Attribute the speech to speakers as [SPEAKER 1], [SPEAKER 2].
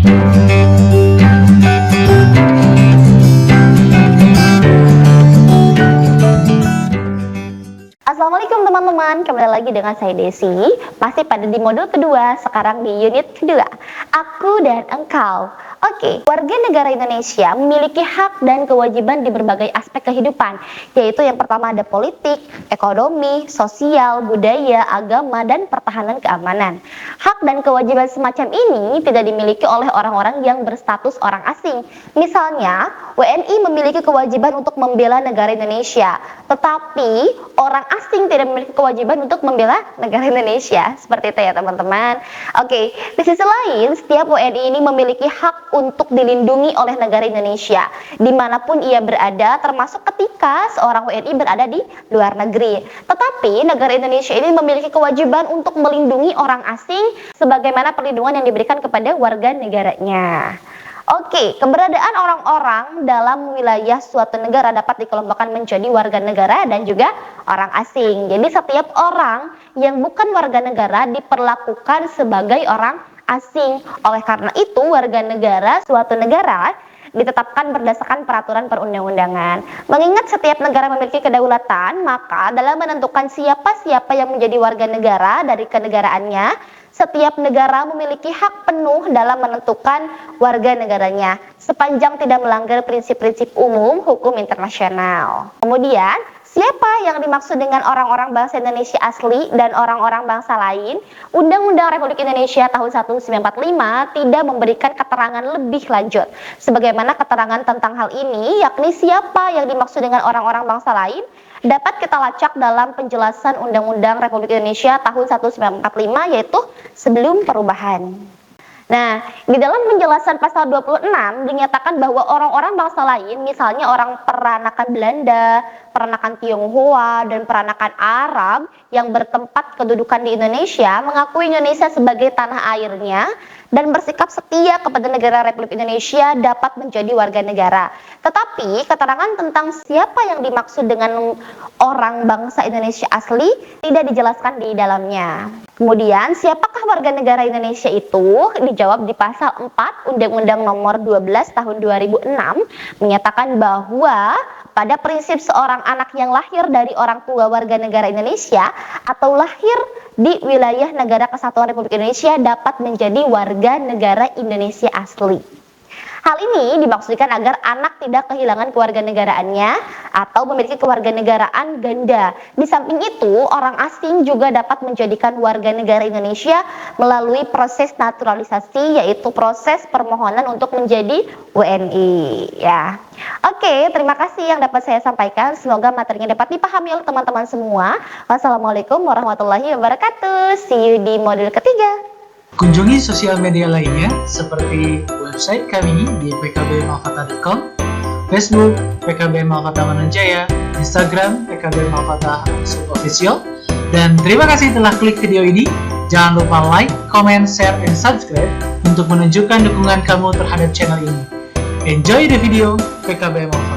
[SPEAKER 1] Assalamualaikum teman-teman, kembali lagi dengan saya Desi. Masih pada di modul kedua, sekarang di unit kedua, aku dan engkau. Oke, warga negara Indonesia memiliki hak dan kewajiban di berbagai aspek kehidupan, yaitu yang pertama ada politik, ekonomi, sosial, budaya, agama, dan pertahanan keamanan. Hak dan kewajiban semacam ini tidak dimiliki oleh orang-orang yang berstatus orang asing. Misalnya, WNI memiliki kewajiban untuk membela negara Indonesia, tetapi orang asing tidak memiliki kewajiban untuk membela negara Indonesia. Seperti itu ya teman-teman. Oke, di sisi lain, setiap WNI ini memiliki hak untuk dilindungi oleh negara Indonesia dimanapun ia berada, termasuk ketika seorang WNI berada di luar negeri. Tetapi negara Indonesia ini memiliki kewajiban untuk melindungi orang asing sebagaimana perlindungan yang diberikan kepada warga negaranya. Oke, keberadaan orang-orang dalam wilayah suatu negara dapat dikelompokkan menjadi warga negara dan juga orang asing. Jadi setiap orang yang bukan warga negara diperlakukan sebagai orang asing. Oleh karena itu, warga negara suatu negara ditetapkan berdasarkan peraturan perundang-undangan. Mengingat setiap negara memiliki kedaulatan, maka dalam menentukan siapa-siapa yang menjadi warga negara dari kenegaraannya, setiap negara memiliki hak penuh dalam menentukan warga negaranya, sepanjang tidak melanggar prinsip-prinsip umum hukum internasional. Kemudian, siapa yang dimaksud dengan orang-orang bangsa Indonesia asli dan orang-orang bangsa lain? Undang-Undang Republik Indonesia tahun 1945 tidak memberikan keterangan lebih lanjut. Sebagaimana keterangan tentang hal ini, yakni siapa yang dimaksud dengan orang-orang bangsa lain, dapat kita lacak dalam penjelasan Undang-Undang Republik Indonesia tahun 1945, yaitu sebelum perubahan. Nah, di dalam penjelasan pasal 26 dinyatakan bahwa orang-orang bangsa lain, misalnya orang peranakan Belanda, peranakan Tionghoa, dan peranakan Arab yang bertempat kedudukan di Indonesia, mengakui Indonesia sebagai tanah airnya dan bersikap setia kepada negara Republik Indonesia dapat menjadi warga negara. Tetapi keterangan tentang siapa yang dimaksud dengan orang bangsa Indonesia asli tidak dijelaskan di dalamnya. Kemudian, siapakah warga negara Indonesia itu? Dijawab di pasal 4 Undang-Undang Nomor 12 Tahun 2006 menyatakan bahwa pada prinsip seorang anak yang lahir dari orang tua warga negara Indonesia atau lahir di wilayah negara kesatuan Republik Indonesia dapat menjadi warga negara Indonesia asli. Hal ini dimaksudkan agar anak tidak kehilangan kewarganegaraannya atau memiliki kewarganegaraan ganda. Di samping itu, orang asing juga dapat menjadikan warga negara Indonesia melalui proses naturalisasi, yaitu proses permohonan untuk menjadi WNI. Ya. Oke, terima kasih yang dapat saya sampaikan. Semoga materinya dapat dipahami oleh teman-teman semua. Wassalamualaikum warahmatullahi wabarakatuh. See you di modul ketiga.
[SPEAKER 2] Kunjungi sosial media lainnya seperti website kami di pkbmalfata.com, Facebook PKB Malfata Manunjaya, Instagram PKB Malfata Official, dan terima kasih telah klik video ini. Jangan lupa like, comment, share, dan subscribe untuk menunjukkan dukungan kamu terhadap channel ini. Enjoy the video PKB Malfata.